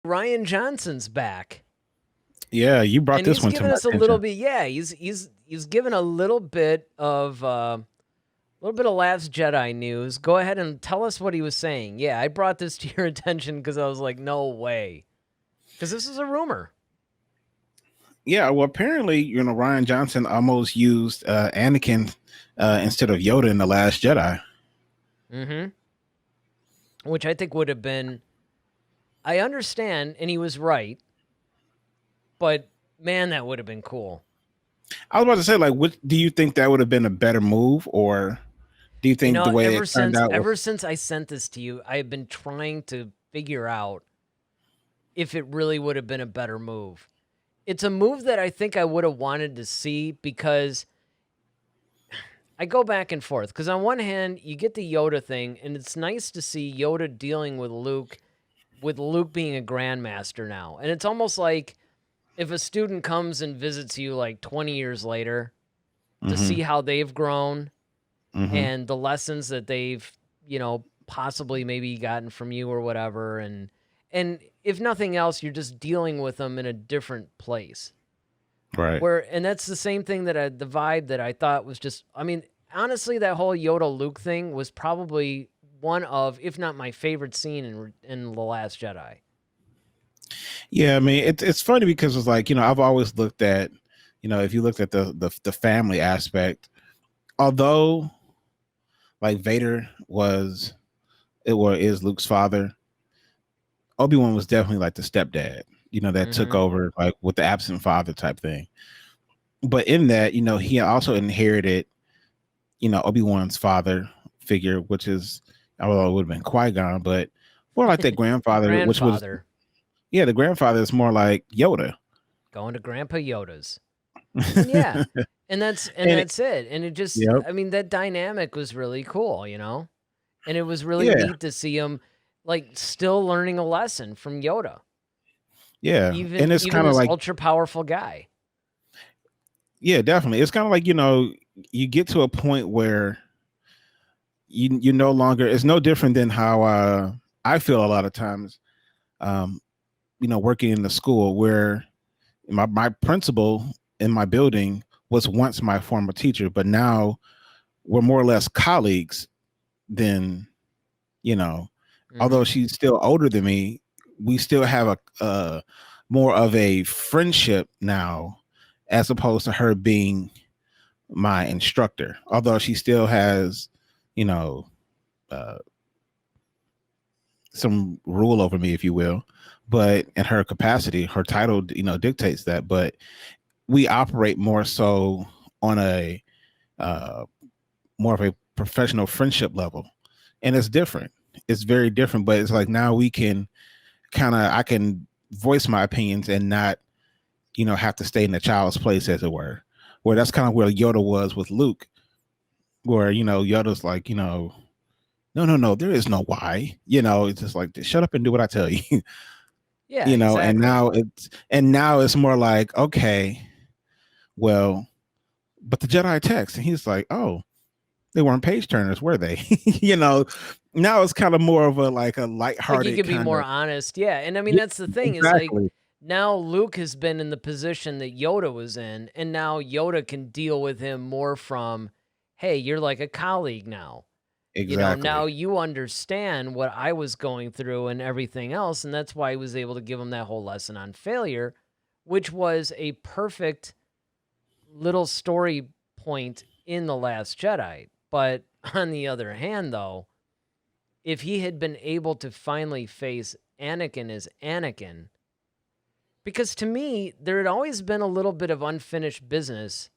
Rian Johnson's back. Yeah, you brought And this he's one to given my us a little attention. bit. Yeah, he's given a little bit of Last Jedi news. Go ahead and tell us what he was saying. Yeah, I brought this to your attention because I was like, no way, because this is a rumor. Yeah, well, apparently, Ryan Johnson almost used Anakin instead of Yoda in The Last Jedi. Mm-hmm. Which I think would have been. I understand, and he was right, but man, that would have been cool. I was about to say, like, what do you think that would have been a better move, or do you You think know, the way it turned out ever was since I sent this to you, I have been trying to figure out if it really would have been a better move. It's a move that I think I would have wanted to see because I go back and forth. Because on one hand, you get the Yoda thing, and it's nice to see Yoda dealing with Luke being a grandmaster now. And it's almost like if a student comes and visits you like 20 years later to mm-hmm, see how they've grown mm-hmm, and the lessons that they've, possibly maybe gotten from you or whatever. And if nothing else, you're just dealing with them in a different place. right? And that's the same thing the vibe that I thought was just, I mean, honestly, that whole Yoda Luke thing was probably one of, if not my favorite scene in The Last Jedi. Yeah, I mean, it's funny because it's like I've always looked at if you looked at the family aspect, although like Vader was it or is Luke's father, Obi-Wan was definitely like the stepdad, that took Mm-hmm. over like with the absent father type thing. But in that, he also inherited, Obi-Wan's father figure, which is, although it would have been Qui-Gon, but more like that The grandfather, which was, grandfather yeah, the grandfather is more like Yoda. going to Grandpa Yoda's. And yeah, and And that's it. And it just, yep, I mean, that dynamic was really cool, And it was really yeah, neat to see him like still learning a lesson from Yoda, yeah. And it's even kind of this like, ultra powerful guy. yeah, definitely. It's kind of like, you get to a point where you no longer, it's no different than how I feel a lot of times, um, working in the school where my principal in my building was once my former teacher, but now we're more or less colleagues than, you know, although Mm-hmm. she's still older than me, we still have a more of a friendship now as opposed to her being my instructor, although she still has, you know, uh, some rule over me, if you will, but in her capacity, her title, dictates that. But we operate more so on a uh, more of a professional friendship level, and it's different. It's very different, but it's like now we can I can voice my opinions and not, have to stay in the child's place, as it were. Where that's kind of where Yoda was with Luke, where Yoda's like, no, no, no, there is no why. It's just like shut up and do what I tell you. Yeah, And exactly. now it's more like, okay, well, but the Jedi text, and he's like, oh, they weren't page turners, were they? Now it's kind of more of a like a Like you lighthearted could be kind more of. honest. Yeah. And I mean Yeah, that's the thing is like exactly, now Luke has been in the position that Yoda was in, and now Yoda can deal with him more from, hey, you're like a colleague now. Now exactly. you understand what I was going through and everything else. And that's why he was able to give him that whole lesson on failure, which was a perfect little story point in The Last Jedi. But on the other hand, though, if he had been able to finally face Anakin as Anakin, because to me, there had always been a little bit of unfinished business.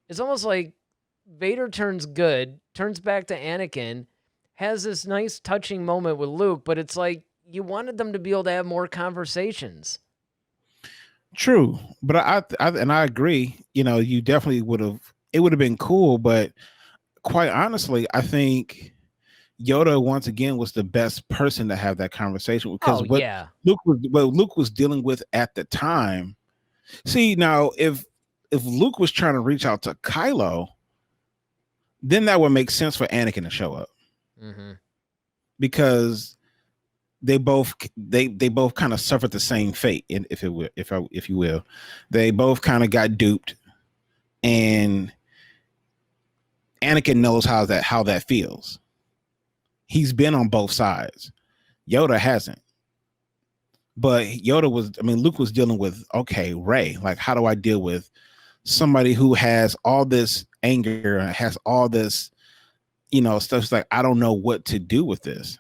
It's almost like Vader turns good, turns back to Anakin, has this nice touching moment with Luke, but it's like you wanted them to be able to have more conversations. True, but I agree. You definitely would have. It would have been cool, but quite honestly, I think Yoda once again was the best person to have that conversation because Oh, yeah. What Luke was dealing with at the time. See, now if Luke was trying to reach out to Kylo, then that would make sense for Anakin to show up Mm-hmm. because they both kind of suffered the same fate, if it will, if you will. They both kind of got duped, and Anakin knows how that feels. He's been on both sides. Yoda hasn't. But Luke was dealing with, okay, Rey, like, how do I deal with somebody who has all this anger and has all this, stuff? It's like, I don't know what to do with this.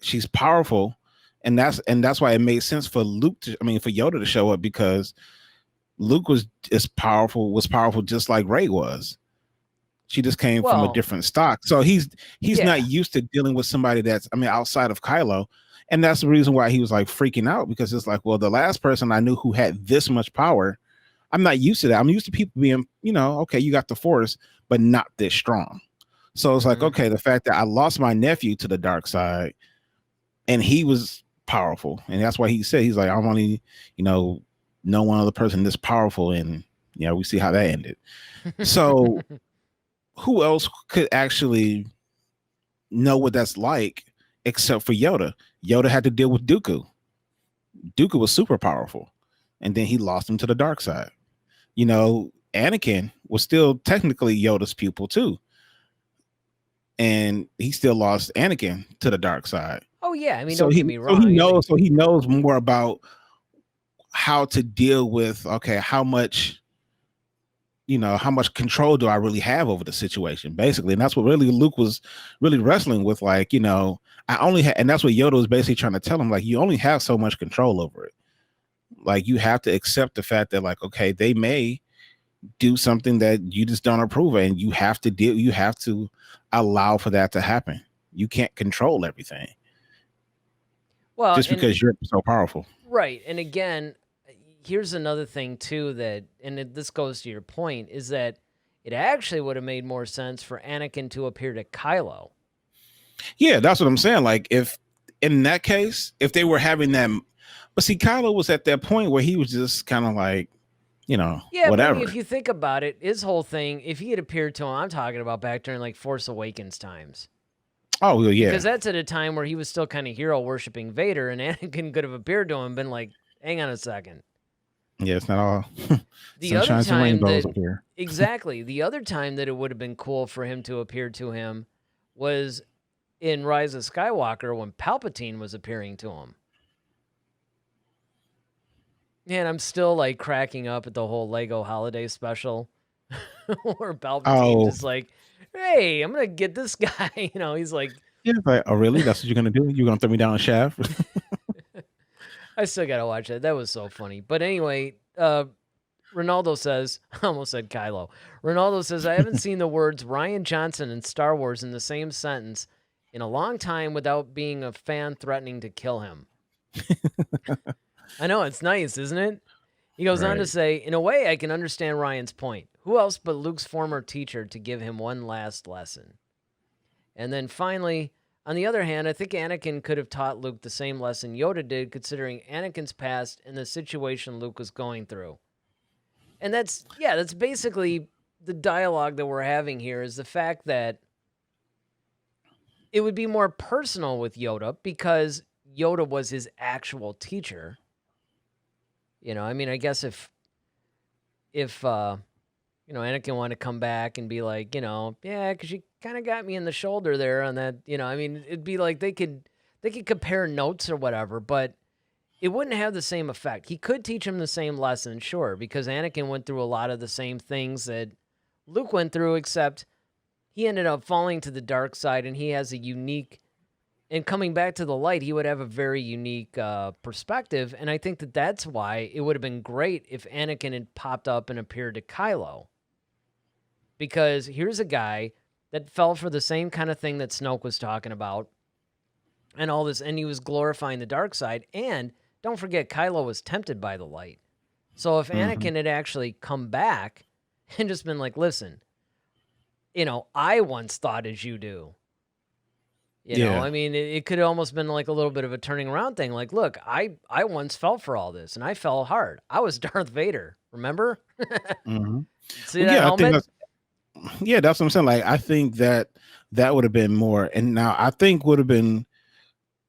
She's powerful. And that's why it made sense for for Yoda to show up, because Luke was powerful just like Rey was. She just came from a different stock. So he's not used to dealing with somebody that's, outside of Kylo. And that's the reason why he was like freaking out, because it's like, well, the last person I knew who had this much power, I'm not used to that. I'm used to people being, okay, you got the Force, but not this strong. So it's like, okay, the fact that I lost my nephew to the dark side and he was powerful. And that's why he said, he's like, I'm only, know one other person this powerful. And, we see how that ended. So who else could actually know what that's like except for Yoda? Yoda had to deal with Dooku. Dooku was super powerful, and then he lost him to the dark side. Anakin was still technically Yoda's pupil too, and he still lost Anakin to the dark side. Oh yeah, don't get me wrong. So he knows more about how to deal with, okay, how much control do I really have over the situation, basically. And that's what really Luke was really wrestling with. Like, I only had, and that's what Yoda was basically trying to tell him, like, you only have so much control over it. Like, you have to accept the fact that, like, okay, they may do something that you just don't approve of, and you have to allow for that to happen. You can't control everything. Well, just because you're so powerful. Right. And again, here's another thing too, this goes to your point, is that it actually would have made more sense for Anakin to appear to Kylo. Yeah, that's what I'm saying. Like, if in that case, if they were having them, but see, Kylo was at that point where he was just kind of like, whatever. But if you think about it, his whole thing, if he had appeared to him, I'm talking about back during like Force Awakens times. Oh, well, yeah. Because that's at a time where he was still kind of hero worshiping Vader, and Anakin could have appeared to him and been like, hang on a second. Yeah, it's not all the other time that, exactly. The other time that it would have been cool for him to appear to him was in Rise of Skywalker, when Palpatine was appearing to him. And I'm still like cracking up at the whole Lego holiday special where Palpatine just like, hey, I'm gonna get this guy. He's like, yeah, like, oh really? That's what you're gonna do? You're gonna throw me down a shaft? I still gotta watch that. That was so funny. But anyway, Ronaldo says, I almost said Kylo. Ronaldo says, I haven't seen the words Rian Johnson and Star Wars in the same sentence in a long time without being a fan threatening to kill him. I know, it's nice, isn't it? He goes on to say, in a way, I can understand Ryan's point. Who else but Luke's former teacher to give him one last lesson? And then finally, on the other hand, I think Anakin could have taught Luke the same lesson Yoda did, considering Anakin's past and the situation Luke was going through. And that's basically the dialogue that we're having here, is the fact that it would be more personal with Yoda because Yoda was his actual teacher. I guess if Anakin wanted to come back and be like, yeah, because you kind of got me in the shoulder there on that, it'd be like they could compare notes or whatever, but it wouldn't have the same effect. He could teach him the same lesson, sure, because Anakin went through a lot of the same things that Luke went through, except he ended up falling to the dark side, and he has a unique, and coming back to the light, he would have a very unique perspective, and I think that that's why it would have been great if Anakin had popped up and appeared to Kylo. Because here's a guy that fell for the same kind of thing that Snoke was talking about, and all this, and he was glorifying the dark side, and don't forget, Kylo was tempted by the light. So if Anakin had actually come back and just been like, listen, I once thought as you do. You know, it could have almost been like a little bit of a turning around thing. Like, look, I once fell for all this, and I fell hard. I was Darth Vader, remember? See that helmet? That's what I'm saying. Like, I think that would have been more. And now I think would have been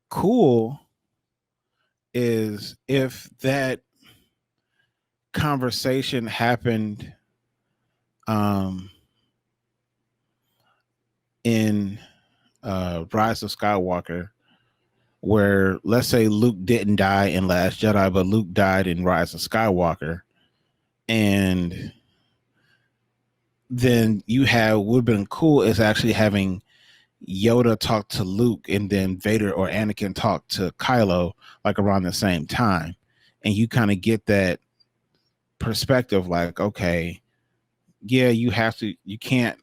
cool is if that conversation happened um in Rise of Skywalker, where let's say Luke didn't die in Last Jedi, but Luke died in Rise of Skywalker, and then you have would have been cool is actually having Yoda talk to Luke and then Vader or Anakin talk to Kylo like around the same time. And you kind of get that perspective like, okay, yeah, you can't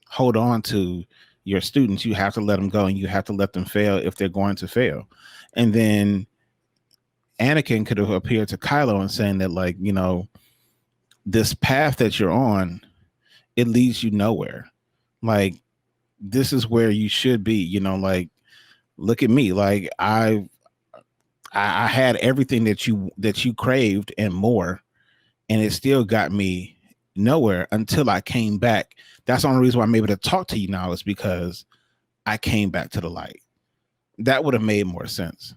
hold on to your students. You have to let them go and you have to let them fail if they're going to fail. And then Anakin could have appeared to Kylo and saying that, like, this path that you're on, it leads you nowhere. Like, this is where you should be, like, look at me. Like, I had everything that you craved and more, and it still got me nowhere until I came back. That's the only reason why I'm able to talk to you now is because I came back to the light. That would have made more sense.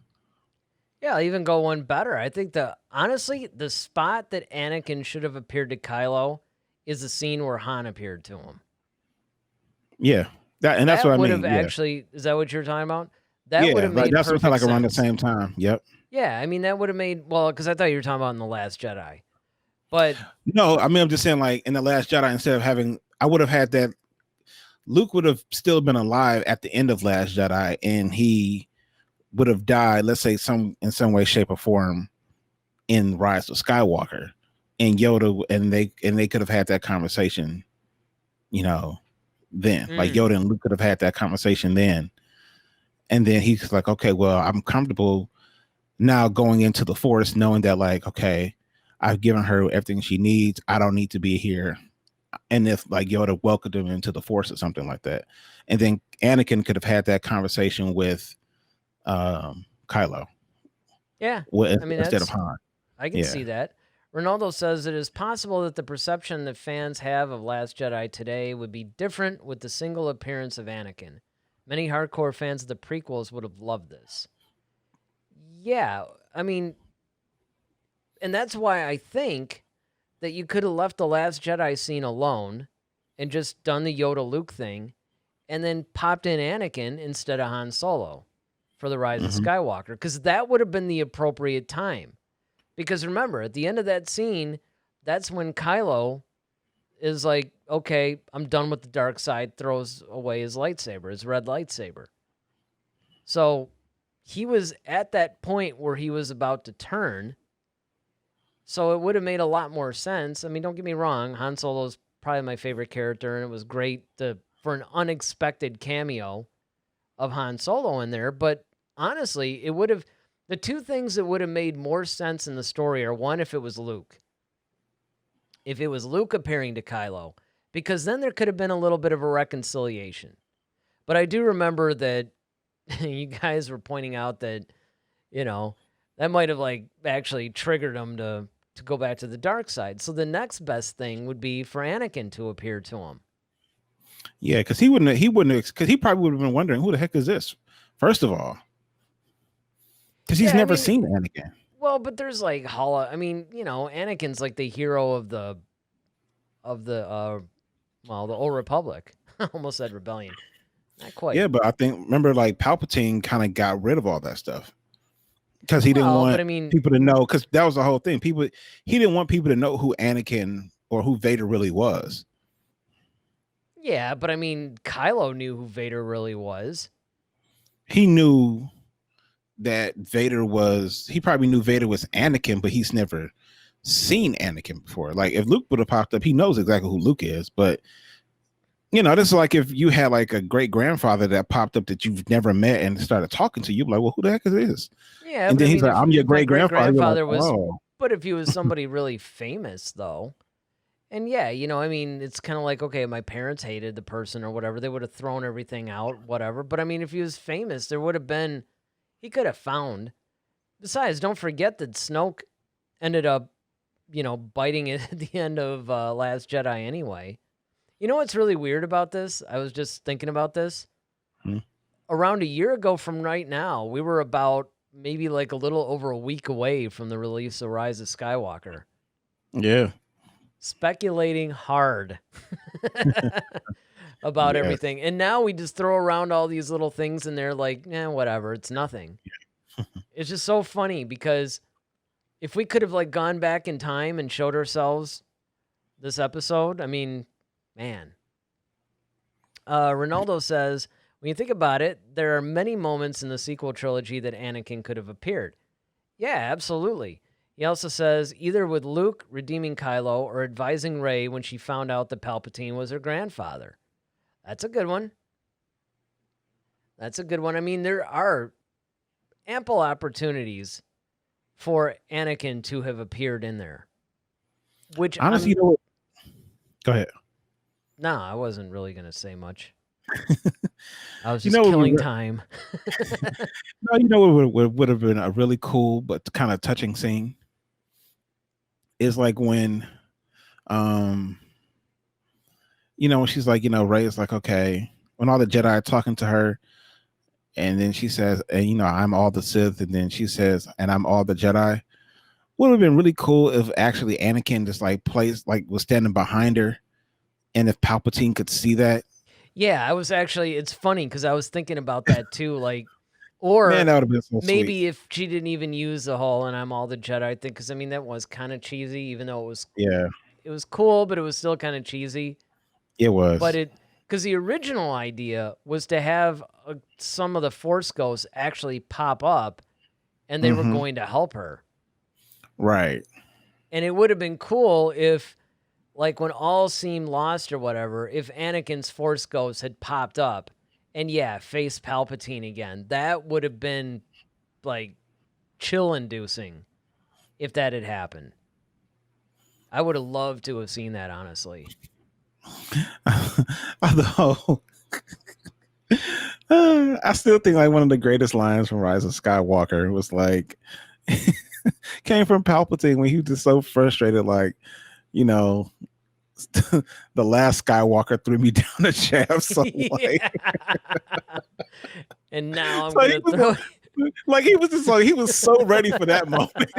Yeah, I'll even go one better. I think honestly, the spot that Anakin should have appeared to Kylo is the scene where Han appeared to him. Yeah. That's That what I would mean. have Yeah. actually, is that what you're talking about? That would Yeah. have Like made that's what perfect like around the sense. same time. Yep. Yeah, I mean, that would have made, well, because I thought you were talking about in The Last Jedi. But No, I mean I'm just saying like in the Last Jedi, instead of having I would have had that Luke would have still been alive at the end of Last Jedi and he would have died, let's say in some way, shape, or form in Rise of Skywalker. And Yoda and they could have had that conversation, then. Like Yoda and Luke could have had that conversation then. And then he's like, okay, well, I'm comfortable now going into the Force, knowing that, like, okay, I've given her everything she needs. I don't need to be here. And if like Yoda welcomed him into the Force or something like that. And then Anakin could have had that conversation with Kylo. yeah, I mean, Instead of Han. I can Yeah. see that. Ronaldo says it is possible that the perception that fans have of Last Jedi today would be different with the single appearance of Anakin. Many hardcore fans of the prequels would have loved this. Yeah, I mean, and that's why I think that you could have left the Last Jedi scene alone and just done the Yoda Luke thing and then popped in Anakin instead of Han Solo for the Rise of Skywalker, because that would have been the appropriate time. Because remember, at the end of that scene, that's when Kylo is like, okay, I'm done with the dark side, throws away his lightsaber, his red lightsaber. So he was at that point where he was about to turn. So it would have made a lot more sense. I mean, don't get me wrong, Han Solo's probably my favorite character, and it was great for an unexpected cameo of Han Solo in there. But honestly, it would have, the two things that would have made more sense in the story are, one, if it was Luke. If it was Luke appearing to Kylo, because then there could have been a little bit of a reconciliation. But I do remember that you guys were pointing out that, that might have like actually triggered him to go back to the dark side. So the next best thing would be for Anakin to appear to him. Yeah, because he wouldn't, because he probably would have been wondering who the heck is this, first of all, because he's never seen Anakin. Well, but there's like Anakin's like the hero of the the Old Republic. I almost said rebellion. Not quite. Yeah, but I think remember like Palpatine kind of got rid of all that stuff because he didn't want people to know, because that was the whole thing. He didn't want people to know who Anakin or who Vader really was. Yeah, but I mean, Kylo knew who Vader really was. He knew that Vader was, he probably knew Vader was Anakin, but he's never seen Anakin before. Like if Luke would have popped up, he knows exactly who Luke is, but this is like if you had like a great grandfather that popped up that you've never met and started talking to you, like, well, who the heck is this? Yeah, and then he's like, I'm your great grandfather. Like, was, but if he was somebody really famous though, and yeah, it's kind of like, okay, my parents hated the person or whatever, they would have thrown everything out, whatever. But I mean, if he was famous, there would have been, he could have found. Besides, don't forget that Snoke ended up, biting it at the end of Last Jedi anyway. You know what's really weird about this? I was just thinking about this. Around a year ago from right now, we were about maybe like a little over a week away from the release of Rise of Skywalker. Yeah. Speculating hard about Yes. everything. And now we just throw around all these little things and they're like, whatever, it's nothing. It's just so funny because if we could have like gone back in time and showed ourselves this episode, I mean, man. Ronaldo says, when you think about it, there are many moments in the sequel trilogy that Anakin could have appeared. Yeah, absolutely. He also says, either with Luke redeeming Kylo or advising Rey when she found out that Palpatine was her grandfather. That's a good one. That's a good one. I mean, there are ample opportunities for Anakin to have appeared in there. Which honestly, you know what? Go ahead. No, I wasn't really going to say much. I was just killing time. No, you know what would have been a really cool but kind of touching scene is like when, when she's like, Rey is like, okay, when all the Jedi are talking to her, and then she says, and I'm all the Sith, and then she says, and I'm all the Jedi. Would have been really cool if actually Anakin just like was standing behind her. And if Palpatine could see that. Yeah, it's funny because I was thinking about that too. Like, or man, that would have been so maybe sweet. if she didn't even use the whole and I'm all the Jedi thing, because I mean, that was kind of cheesy, even though it was cool, but it was still kind of cheesy. It was. But because the original idea was to have some of the Force Ghosts actually pop up and they were going to help her. Right. And it would have been cool if, like, when all seemed lost or whatever, if Anakin's Force Ghost had popped up and, faced Palpatine again. That would have been, like, chill-inducing if that had happened. I would have loved to have seen that, honestly. Although, I still think, like, one of the greatest lines from Rise of Skywalker was, like, came from Palpatine when he was just so frustrated, like, the last Skywalker threw me down the shaft. So and now I'm gonna throw. Like he was so ready for that moment.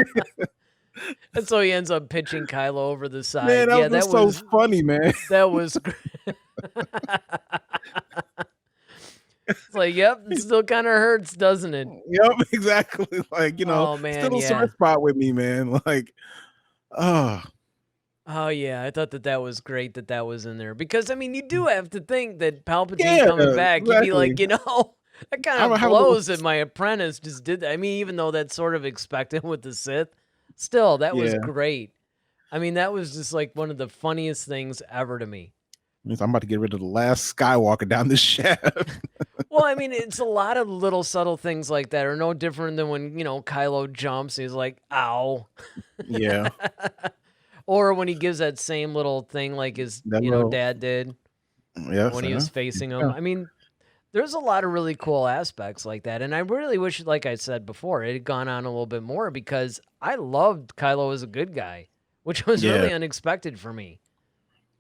And so he ends up pitching Kylo over the side. Man, that was so funny, man. That was. It's like, yep, it still kind of hurts, doesn't it? Yep, exactly. Like, oh man, still a sore spot with me, man. Like, oh yeah, I thought that was great that was in there because I mean, you do have to think that Palpatine coming back, exactly. You'd be like, that kind of blows that my apprentice just did that. I mean, even though that's sort of expected with the Sith, still that was great. I mean, that was just like one of the funniest things ever to me. I'm about to get rid of the last Skywalker down this shaft. Well, I mean, it's a lot of little subtle things like that are no different than when, Kylo jumps, he's like, ow. Yeah. Or when he gives that same little thing like his, dad did when he was facing him. I mean, there's a lot of really cool aspects like that. And I really wish, like I said before, it had gone on a little bit more because I loved Kylo as a good guy, which was really unexpected for me.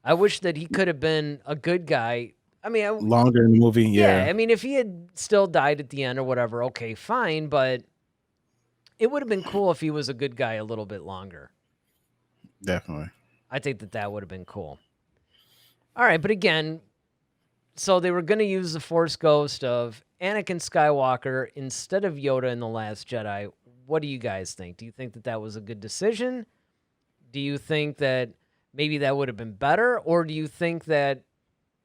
I wish that he could have been a good guy. I mean, longer in the movie. Yeah. I mean, if he had still died at the end or whatever, okay, fine. But it would have been cool if he was a good guy a little bit longer. Definitely. I think that would have been cool. All right. But again, so they were going to use the Force Ghost of Anakin Skywalker instead of Yoda in The Last Jedi. What do you guys think? Do you think that was a good decision? Do you think that maybe that would have been better? Or do you think that,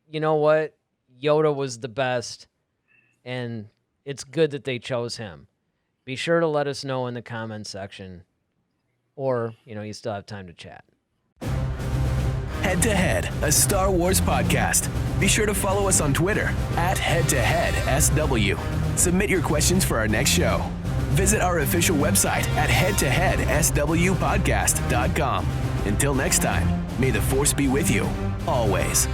you know what, Yoda was the best and it's good that they chose him? Be sure to let us know in the comments section. Or, you still have time to chat. Head to Head, a Star Wars podcast. Be sure to follow us on Twitter @HeadToHeadSW. Submit your questions for our next show. Visit our official website at headtoheadswpodcast.com. Until next time, may the Force be with you, always.